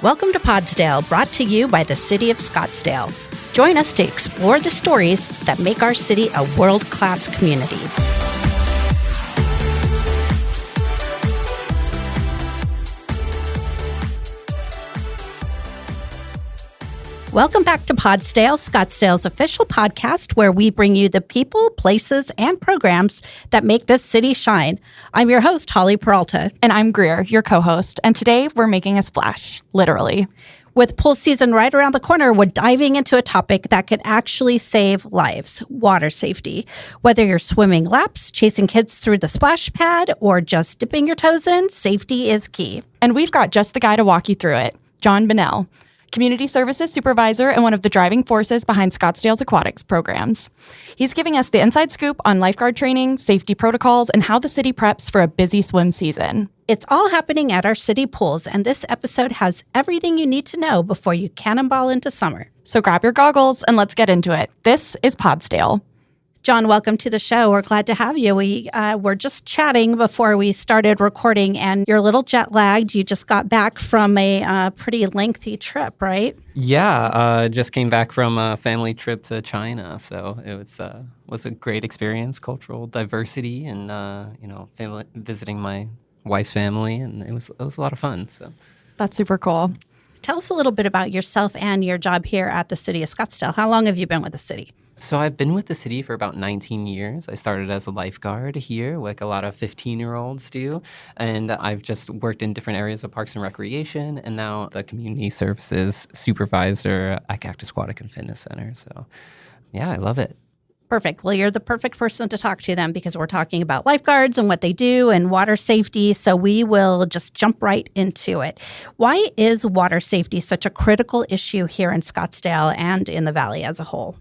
Welcome to Podsdale, brought to you by the City of Scottsdale. Join us to explore the stories that make our city a world-class community. Welcome back to Podsdale, Scottsdale's official podcast where we bring you the people, places, and programs that make this city shine. I'm your host, Holly Peralta. And I'm Greer, your co-host. And today we're making a splash, literally. With pool season right around the corner, we're diving into a topic that could actually save lives, water safety. Whether you're swimming laps, chasing kids through the splash pad, or just dipping your toes in, safety is key. And we've got just the guy to walk you through it, John Bunnell, Community Services Supervisor and one of the driving forces behind Scottsdale's aquatics programs. He's giving us the inside scoop on lifeguard training, safety protocols, and how the city preps for a busy swim season. It's all happening at our city pools, and this episode has everything you need to know before you cannonball into summer. So grab your goggles and let's get into it. This is Podsdale. John, welcome to the show. We're glad to have you. We were just chatting before we started recording, and you're a little jet lagged. You just got back from a pretty lengthy trip, right? Yeah, just came back from a family trip to China, so it was a great experience, cultural diversity, and family, visiting my wife's family, and it was a lot of fun. So that's super cool. Tell us a little bit about yourself and your job here at the City of Scottsdale. How long have you been with the city? So I've been with the city for about 19 years. I started as a lifeguard here, like a lot of 15-year-olds do. And I've just worked in different areas of parks and recreation, and now the community services supervisor at Cactus Aquatic and Fitness Center. So yeah, I love it. Perfect. Well, you're the perfect person to talk to then, because we're talking about lifeguards and what they do and water safety. So we will just jump right into it. Why is water safety such a critical issue here in Scottsdale and in the Valley as a whole?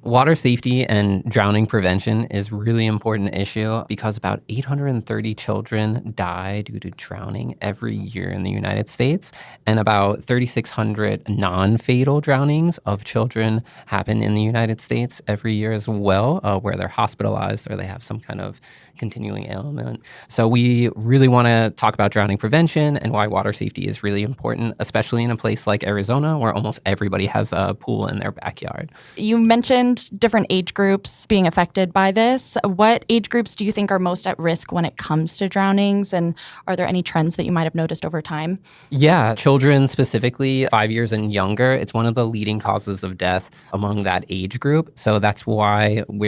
Water safety and drowning prevention is a really important issue because about 830 children die due to drowning every year in the United States, and about 3,600 non-fatal drownings of children happen in the United States every year as well, where they're hospitalized or they have some kind of continuing ailment. So we really want to talk about drowning prevention and why water safety is really important, especially in a place like Arizona where almost everybody has a pool in their backyard. You mentioned different age groups being affected by this. What age groups do you think are most at risk when it comes to drownings? And are there any trends that you might have noticed over time? Yeah, children specifically, 5 years and younger, it's one of the leading causes of death among that age group. So that's why we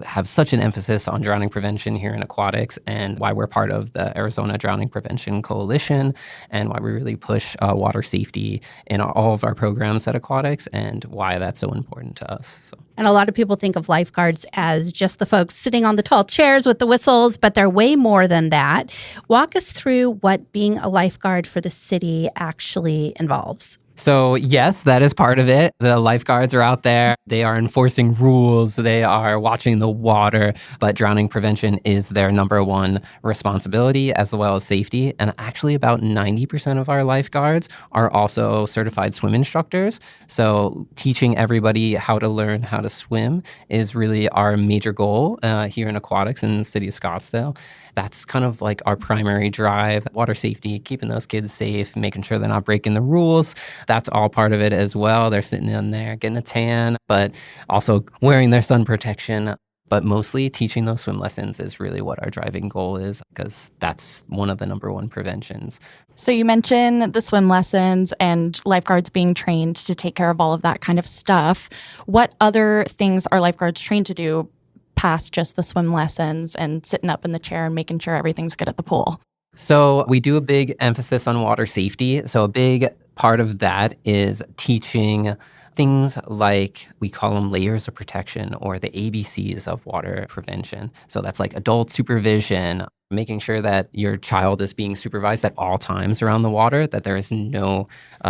have such an emphasis on drowning prevention here in aquatics, and why we're part of the Arizona Drowning Prevention Coalition, and why we really push water safety in all of our programs at aquatics, and why that's so important to us. So. And a lot of people think of lifeguards as just the folks sitting on the tall chairs with the whistles, but they're way more than that. Walk us through what being a lifeguard for the city actually involves. So yes, that is part of it. The lifeguards are out there. They are enforcing rules. They are watching the water, but drowning prevention is their number one responsibility, as well as safety. And actually about 90% of our lifeguards are also certified swim instructors. So teaching everybody how to learn how to swim is really our major goal here in aquatics in the city of Scottsdale. That's kind of like our primary drive, water safety, keeping those kids safe, making sure they're not breaking the rules. That's all part of it as well. They're sitting in there getting a tan, but also wearing their sun protection. But mostly teaching those swim lessons is really what our driving goal is, because that's one of the number one preventions. So you mentioned the swim lessons and lifeguards being trained to take care of all of that kind of stuff. What other things are lifeguards trained to do past just the swim lessons and sitting up in the chair and making sure everything's good at the pool? So we do a big emphasis on water safety. So a big part of that is teaching things like, we call them layers of protection, or the ABCs of water prevention. So that's like adult supervision, making sure that your child is being supervised at all times around the water, that there is no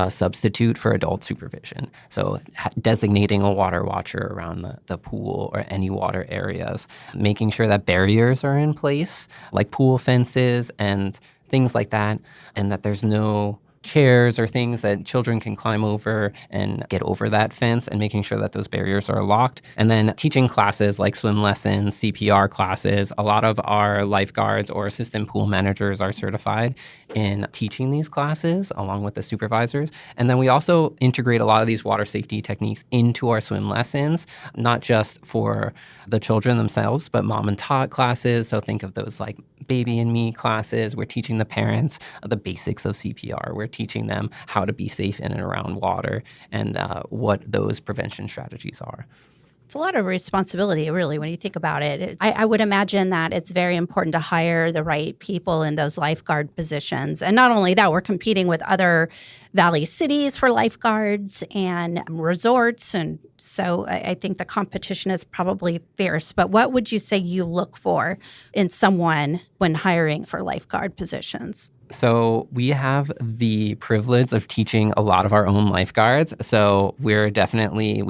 substitute for adult supervision. So designating a water watcher around the pool or any water areas, making sure that barriers are in place, like pool fences and things like that, and that there's no chairs or things that children can climb over and get over that fence, and making sure that those barriers are locked. And then teaching classes like swim lessons, CPR classes. A lot of our lifeguards or assistant pool managers are certified in teaching these classes along with the supervisors. And then we also integrate a lot of these water safety techniques into our swim lessons, not just for the children themselves, but mom and tot classes. So think of those like baby and me classes. We're teaching the parents the basics of CPR. We're teaching them how to be safe in and around water and what those prevention strategies are. It's a lot of responsibility, really, when you think about it. I would imagine that it's very important to hire the right people in those lifeguard positions. And not only that, we're competing with other valley cities for lifeguards and resorts. And so I think the competition is probably fierce. But what would you say you look for in someone when hiring for lifeguard positions? So we have the privilege of teaching a lot of our own lifeguards. So we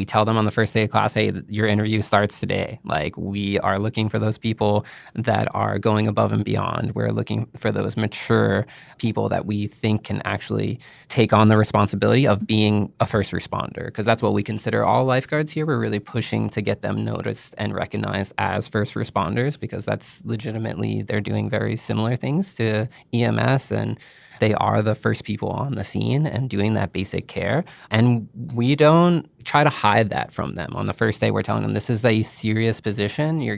tell them on the first day of class, hey, your interview starts today. Like, we are looking for those people that are going above and beyond. We're looking for those mature people that we think can actually take on the responsibility of being a first responder, because that's what we consider all lifeguards here. We're really pushing to get them noticed and recognized as first responders, because that's legitimately, they're doing very similar things to EMS, and they are the first people on the scene and doing that basic care. And we don't try to hide that from them. On the first day, we're telling them this is a serious position. You're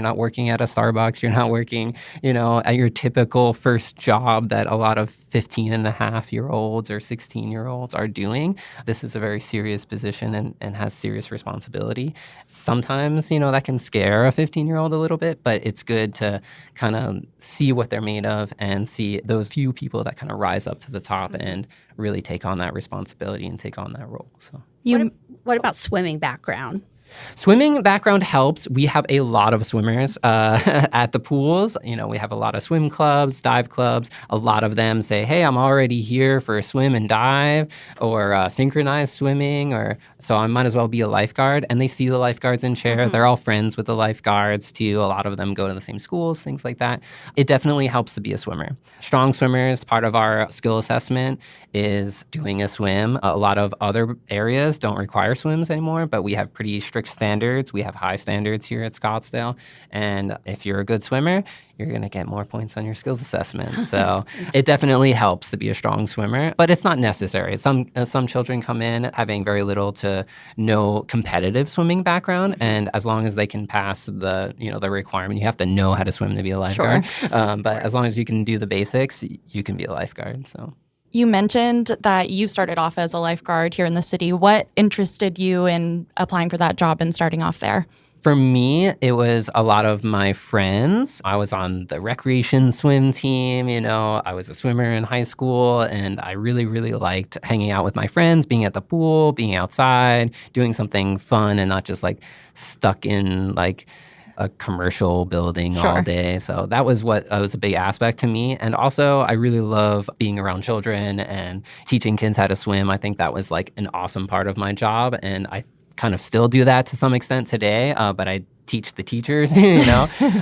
not working at a Starbucks. You're not working, at your typical first job that a lot of 15-and-a-half-year-olds or 16-year-olds are doing. This is a very serious position and has serious responsibility. Sometimes, that can scare a 15-year-old a little bit, but it's good to kind of see what they're made of and see those few people that kind of rise up to the top and really take on that responsibility and take on that role. So. What about swimming background? Swimming background helps. We have a lot of swimmers at the pools. We have a lot of swim clubs, dive clubs. A lot of them say, hey, I'm already here for a swim and dive or synchronized swimming, so I might as well be a lifeguard. And they see the lifeguards in chair. Mm-hmm. They're all friends with the lifeguards too. A lot of them go to the same schools, things like that. It definitely helps to be a swimmer. Strong swimmers, part of our skill assessment is doing a swim. A lot of other areas don't require swims anymore, but we have pretty strict standards. We have high standards here at Scottsdale. And if you're a good swimmer, you're going to get more points on your skills assessment. So it definitely helps to be a strong swimmer, but it's not necessary. Some children come in having very little to no competitive swimming background. And as long as they can pass the requirement, you have to know how to swim to be a lifeguard. Sure. But as long as you can do the basics, you can be a lifeguard. So. You mentioned that you started off as a lifeguard here in the city. What interested you in applying for that job and starting off there? For me, it was a lot of my friends. I was on the recreation swim team, I was a swimmer in high school, and I really, really liked hanging out with my friends, being at the pool, being outside, doing something fun and not just like stuck in like a commercial building all day. So that was a big aspect to me. And also, I really love being around children and teaching kids how to swim. I think that was like an awesome part of my job. And I kind of still do that to some extent today, but I teach the teachers,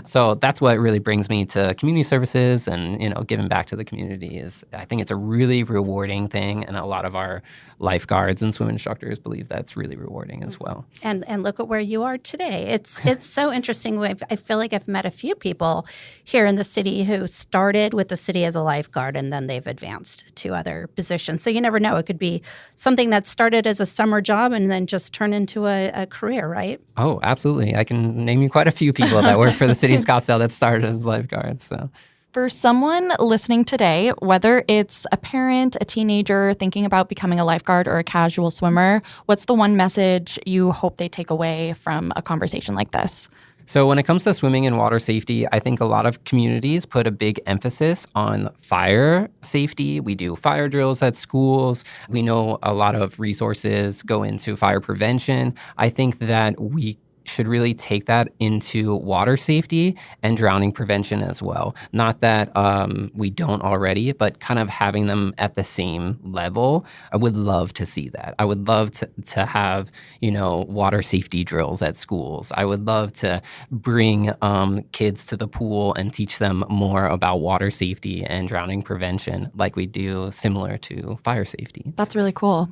So that's what really brings me to community services and, giving back to the community I think it's a really rewarding thing. And a lot of our lifeguards and swim instructors believe that's really rewarding as well. And look at where you are today. It's so interesting. I feel like I've met a few people here in the city who started with the city as a lifeguard and then they've advanced to other positions. So you never know. It could be something that started as a summer job and then just turned into a career, right? Oh, absolutely. I can name you quite a few people that work for the city of Scottsdale that started as lifeguards. So. For someone listening today, whether it's a parent, a teenager thinking about becoming a lifeguard or a casual swimmer, what's the one message you hope they take away from a conversation like this? So when it comes to swimming and water safety, I think a lot of communities put a big emphasis on fire safety. We do fire drills at schools. We know a lot of resources go into fire prevention. I think that we should really take that into water safety and drowning prevention as well. Not that we don't already, but kind of having them at the same level. I would love to see that. I would love to have, water safety drills at schools. I would love to bring kids to the pool and teach them more about water safety and drowning prevention like we do similar to fire safety. That's really cool.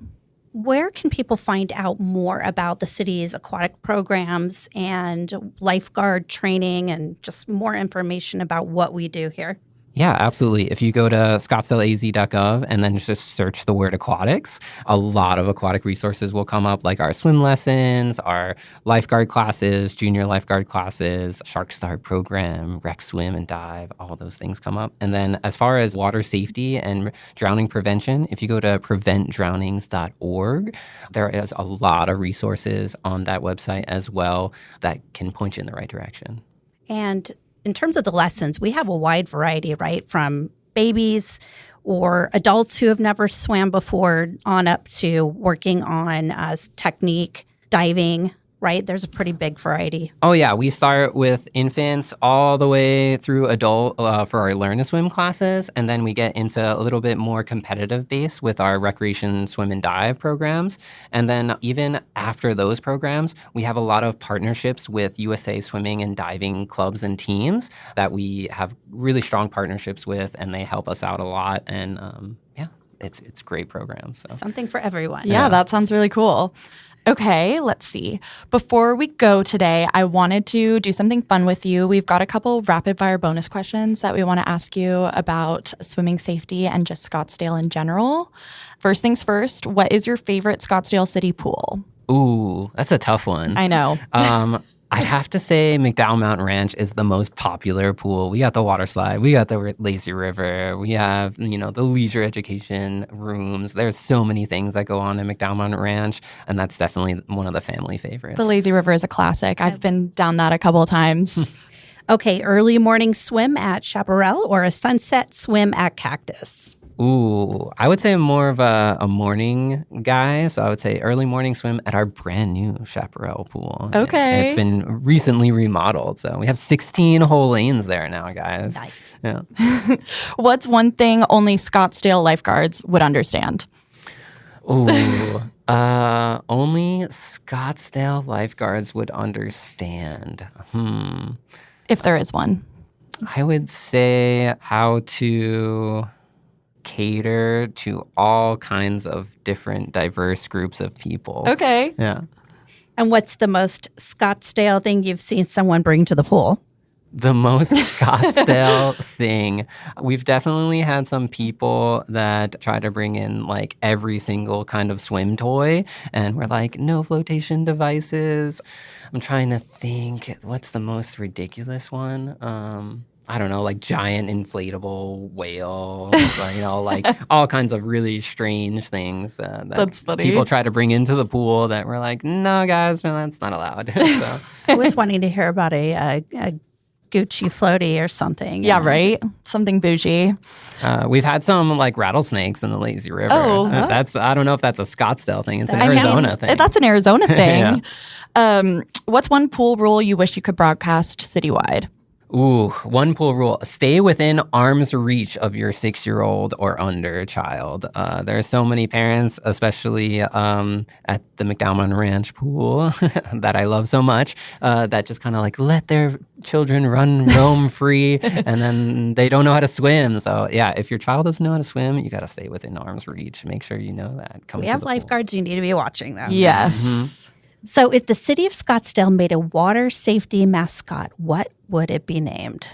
Where can people find out more about the city's aquatic programs and lifeguard training and just more information about what we do here? Yeah, absolutely. If you go to scottsdaleaz.gov and then just search the word aquatics, a lot of aquatic resources will come up, like our swim lessons, our lifeguard classes, junior lifeguard classes, Shark Start program, rec swim and dive, all those things come up. And then as far as water safety and drowning prevention, if you go to preventdrownings.org, there is a lot of resources on that website as well that can point you in the right direction. And in terms of the lessons, we have a wide variety, right? From babies or adults who have never swam before on up to working on technique, diving, right? There's a pretty big variety. Oh, yeah. We start with infants all the way through adult for our Learn to Swim classes. And then we get into a little bit more competitive base with our recreation swim and dive programs. And then even after those programs, we have a lot of partnerships with USA swimming and diving clubs and teams that we have really strong partnerships with, and they help us out a lot. And it's great programs. So. Something for everyone. Yeah, that sounds really cool. Okay, let's see. Before we go today, I wanted to do something fun with you. We've got a couple rapid fire bonus questions that we want to ask you about swimming safety and just Scottsdale in general. First things first, what is your favorite Scottsdale city pool? Ooh, that's a tough one. I know. I'd have to say McDowell Mountain Ranch is the most popular pool. We got the water slide. We got the lazy river. We have, the leisure education rooms. There's so many things that go on in McDowell Mountain Ranch, and that's definitely one of the family favorites. The lazy river is a classic. I've been down that a couple of times. Okay, early morning swim at Chaparral or a sunset swim at Cactus? Ooh, I would say I'm more of a morning guy, so I would say early morning swim at our brand new Chaparral pool. Okay. It's been recently remodeled, so we have 16 whole lanes there now, guys. Nice. Yeah. What's one thing only Scottsdale lifeguards would understand? Ooh, only Scottsdale lifeguards would understand. If there is one. I would say how to cater to all kinds of different diverse groups of people. Okay. Yeah. And what's the most Scottsdale thing you've seen someone bring to the pool? The most Scottsdale thing. We've definitely had some people that try to bring in like every single kind of swim toy, and we're like, no flotation devices. I'm trying to think, what's the most ridiculous one? I don't know, like giant inflatable whales, like all kinds of really strange things that That's funny. people try to bring into the pool that we're like, no, guys, no, that's not allowed. So. I was wanting to hear about a Gucci floaty or something. Yeah, right? Something bougie. We've had some like rattlesnakes in the lazy river. Oh. I don't know if that's a Scottsdale thing. It's an Arizona thing. That's an Arizona thing. Yeah. What's one pool rule you wish you could broadcast citywide? Ooh, one pool rule. Stay within arm's reach of your 6-year-old or under child. There are so many parents, especially at the McDowell Mountain Ranch pool that I love so much, that just kind of like let their children roam free, and then they don't know how to swim. So yeah, if your child doesn't know how to swim, you got to stay within arm's reach. Make sure you know that. We have lifeguards. You need to be watching them. Yes. Mm-hmm. So if the city of Scottsdale made a water safety mascot, what would it be named?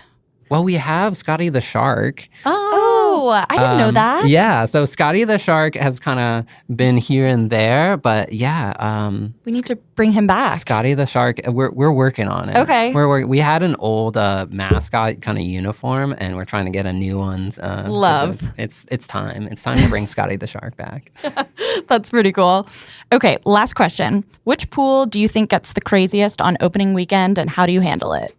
Well, we have Scotty the Shark. Oh, I didn't know that. Yeah, so Scotty the Shark has kind of been here and there, but yeah. We need to bring him back. Scotty the Shark, we're working on it. Okay. We had an old mascot kind of uniform, and we're trying to get a new one. Love. It's time. It's time to bring Scotty the Shark back. That's pretty cool. Okay, last question. Which pool do you think gets the craziest on opening weekend, and how do you handle it?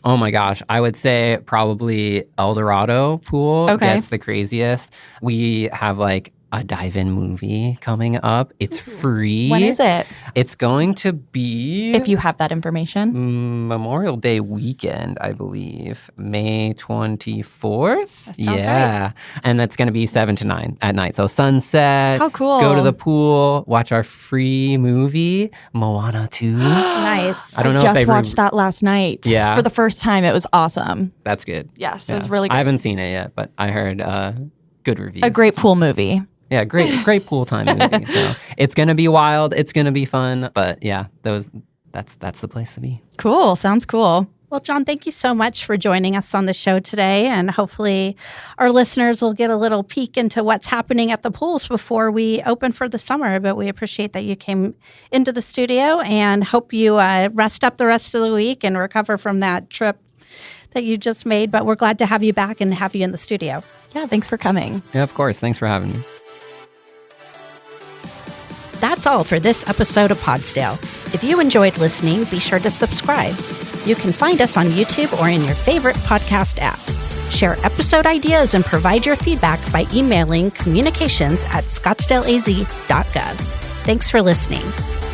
Oh my gosh, I would say probably El Dorado pool gets the craziest. We have like a dive-in movie coming up. It's free. When is it? It's going to be If you have that information. Memorial Day weekend, I believe, May 24th. That sounds right. And that's going to be 7 to 9 at night. So sunset. How cool. Go to the pool, watch our free movie, Moana 2. Nice. I don't know I if just they've watched that last night. Yeah. For the first time. It was awesome. That's good. Yes, Yeah. it was really good. I haven't seen it yet, but I heard good reviews. A great pool movie. Yeah, great pool time movie. So it's gonna be wild. It's gonna be fun. But yeah, that's the place to be. Cool. Sounds cool. Well, John, thank you so much for joining us on the show today. And hopefully our listeners will get a little peek into what's happening at the pools before we open for the summer. But we appreciate that you came into the studio and hope you rest up the rest of the week and recover from that trip that you just made. But we're glad to have you back and have you in the studio. Yeah, thanks for coming. Yeah, of course. Thanks for having me. That's all for this episode of Podsdale. If you enjoyed listening, be sure to subscribe. You can find us on YouTube or in your favorite podcast app. Share episode ideas and provide your feedback by emailing communications@scottsdaleaz.gov. Thanks for listening.